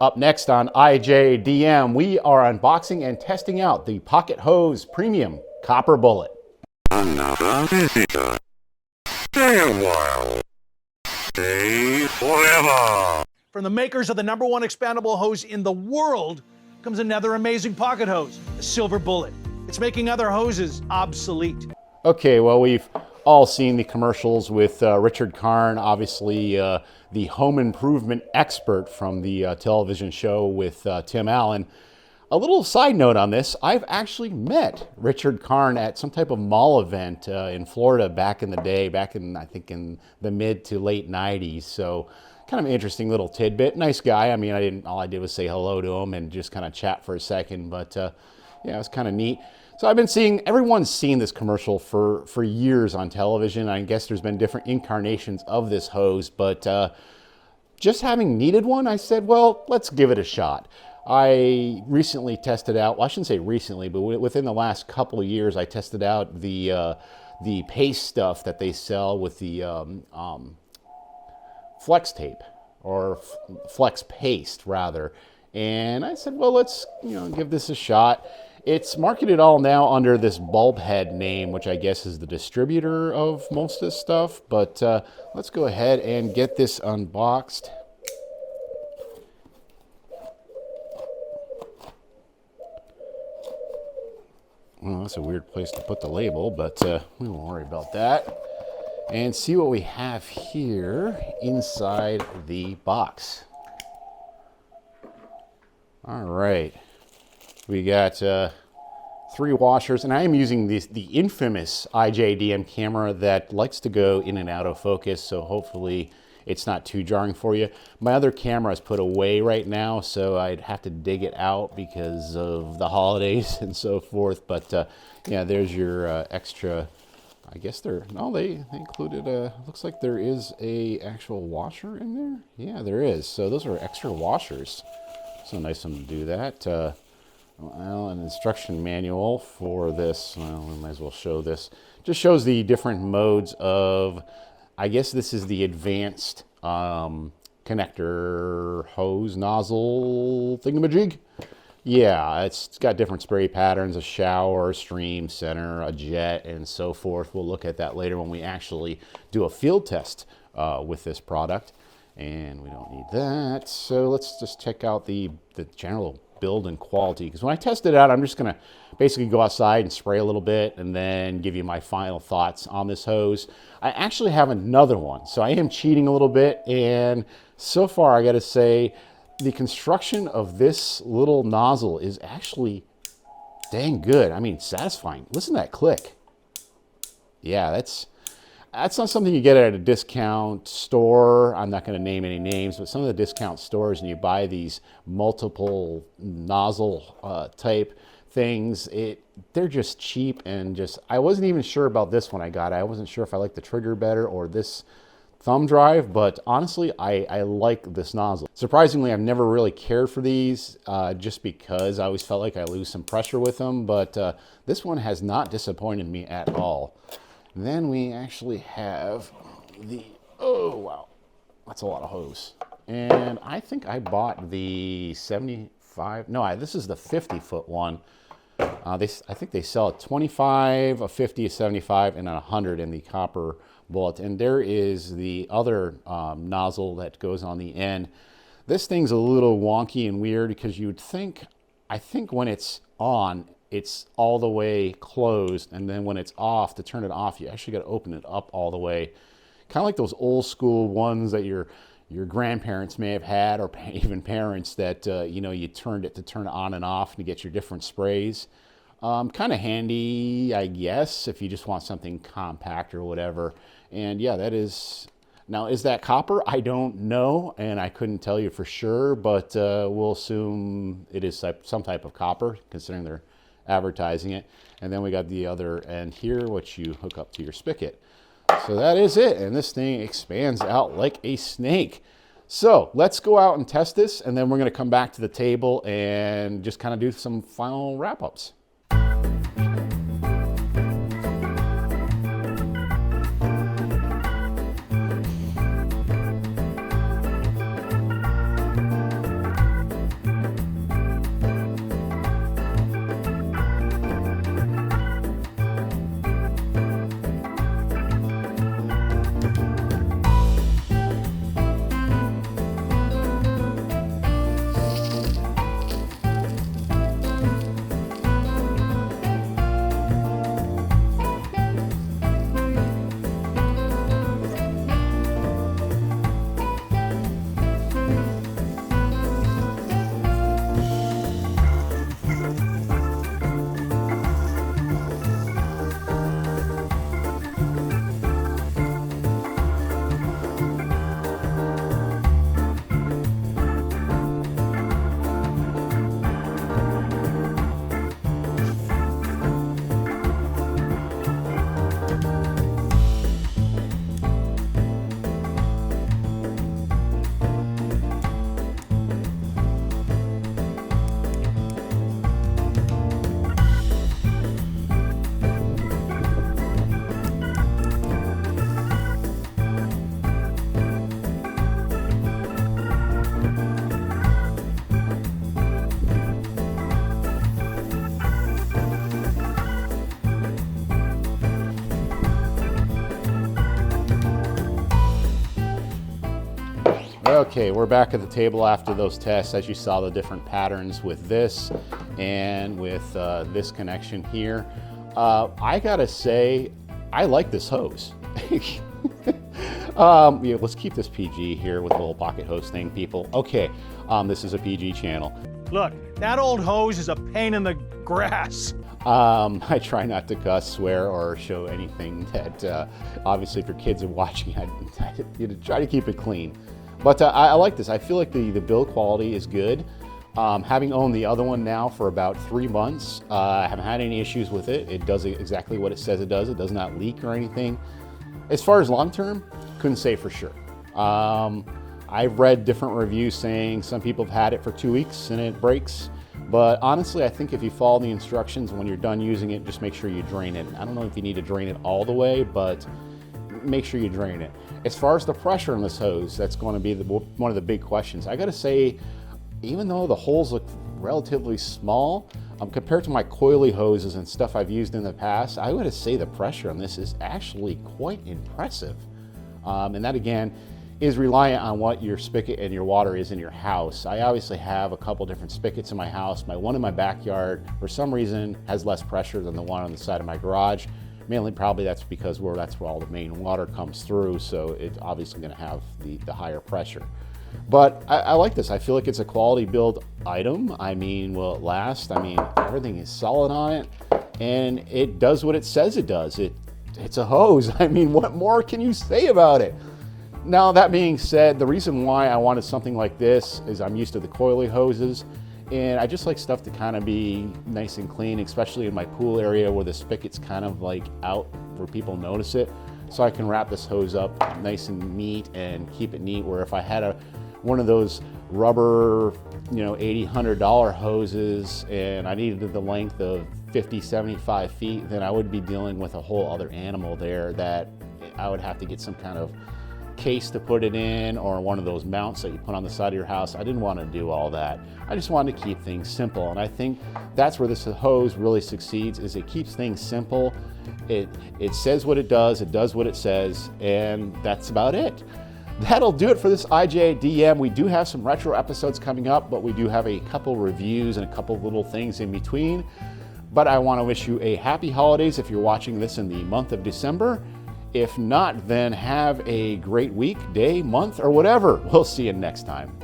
Up next on ijdm, we are unboxing and testing out the Pocket Hose Premium Copper Bullet. Another visitor. Stay a while. Stay forever. From the makers of the #1 expandable hose in the world comes another amazing pocket hose, the Silver Bullet. It's making other hoses obsolete. Okay, well, we've all seen the commercials with Richard Karn, obviously the home improvement expert from the television show with Tim Allen. A little side note on this, I've actually met Richard Karn at some type of mall event in Florida back in the day, back in, I think, in the mid to late 90s. So kind of an interesting little tidbit. Nice guy. I mean, all I did was say hello to him and just kind of chat for a second, but yeah, it was kind of neat. So I've been seeing, everyone's seen this commercial for years on television. I guess there's been different incarnations of this hose, but just having needed one, I said, well, let's give it a shot. I recently tested out, well, I shouldn't say recently, but within the last couple of years, I tested out the paste stuff that they sell with the flex tape, or flex paste rather. And I said, well, let's give this a shot. It's marketed all now under this bulb head name, which I guess is the distributor of most of this stuff. But let's go ahead and get this unboxed. Well, that's a weird place to put the label, but we won't worry about that. And see what we have here inside the box. All right. We got 3 washers, and I am using the infamous ijdm camera that likes to go in and out of focus, so hopefully it's not too jarring for you. My other camera is put away right now, so I'd have to dig it out because of the holidays and so forth. But yeah, there's your extra. I guess they included looks like there is a actual washer in there. Yeah, there is. So those are extra washers. So nice of them to do that. Well, an instruction manual for this. Well, we might as well show this. Just shows the different modes of, I guess this is the advanced connector hose nozzle thingamajig. Yeah, it's got different spray patterns, a shower, stream, center, a jet, and so forth. We'll look at that later when we actually do a field test with this product. And we don't need that. So let's just check out the general build and quality. Because when I test it out, I'm just going to basically go outside and spray a little bit and then give you my final thoughts on this hose. I actually have another one, so I am cheating a little bit. And so far, I got to say, the construction of this little nozzle is actually dang good. I mean, satisfying. Listen to that click. Yeah, that's not something you get at a discount store. I'm not going to name any names, but some of the discount stores, and you buy these multiple nozzle type things, they're just cheap and just, I wasn't even sure about this one I got. I wasn't sure if I liked the trigger better or this thumb drive, but honestly, I like this nozzle. Surprisingly, I've never really cared for these just because I always felt like I lose some pressure with them, but this one has not disappointed me at all. Then we actually have oh wow, that's a lot of hose. And I think I bought the 75, no, this is the 50-foot one. I think they sell a 25, a 50, a 75, and a 100 in the copper bullet. And there is the other nozzle that goes on the end. This thing's a little wonky and weird because you would think, I think when it's on, it's all the way closed, and then when it's off, to turn it off, you actually got to open it up all the way. Kind of like those old school ones that your grandparents may have had, or even parents that you turned it to turn it on and off to get your different sprays. Kind of handy, I guess, if you just want something compact or whatever. And yeah, that is. Now, is that copper? I don't know, and I couldn't tell you for sure, but we'll assume it is some type of copper, considering they're advertising it. And then we got the other end here, which you hook up to your spigot. So that is it, and this thing expands out like a snake. So let's go out and test this, and then we're going to come back to the table and just kind of do some final wrap-ups. Okay, we're back at the table after those tests. As you saw, the different patterns with this and with this connection here. I gotta say, I like this hose. Yeah, let's keep this PG here with the little pocket hose thing, people. Okay, this is a PG channel. Look, that old hose is a pain in the grass. I try not to cuss, swear, or show anything that, obviously if your kids are watching, I try to keep it clean. But I like this. I feel like the build quality is good. Having owned the other one now for about 3 months, I haven't had any issues with it. It does exactly what it says it does. It does not leak or anything. As far as long term, couldn't say for sure. I've read different reviews saying some people have had it for 2 weeks and it breaks. But honestly, I think if you follow the instructions when you're done using it, just make sure you drain it. I don't know if you need to drain it all the way, but make sure you drain it. As far as the pressure in this hose, that's going to be one of the big questions. I got to say, even though the holes look relatively small, compared to my coily hoses and stuff I've used in the past, I would say the pressure on this is actually quite impressive. And that again is reliant on what your spigot and your water is in your house. I obviously have a couple different spigots in my house. My one in my backyard, for some reason, has less pressure than the one on the side of my garage. Mainly probably that's because that's where all the main water comes through, so it's obviously gonna have the higher pressure. But I like this. I feel like it's a quality build item. I mean, will it last? I mean, everything is solid on it, and it does what it says it does. It's a hose. I mean, what more can you say about it? Now, that being said, the reason why I wanted something like this is I'm used to the coily hoses, and I just like stuff to kind of be nice and clean, especially in my pool area where the spigot's kind of like out where people notice it. So I can wrap this hose up nice and neat and keep it neat, where if I had one of those rubber, $80, $100 hoses and I needed the length of 50, 75 feet, then I would be dealing with a whole other animal there that I would have to get some kind of case to put it in, or one of those mounts that you put on the side of your house. I didn't want to do all that. I just wanted to keep things simple, and I think that's where this hose really succeeds, is it keeps things simple. It says what it does what it says, and that's about it. That'll do it for this ijdm. We do have some retro episodes coming up, but we do have a couple reviews and a couple little things in between. But I want to wish you a happy holidays if you're watching this in the month of December. If not, then have a great week, day, month, or whatever. We'll see you next time.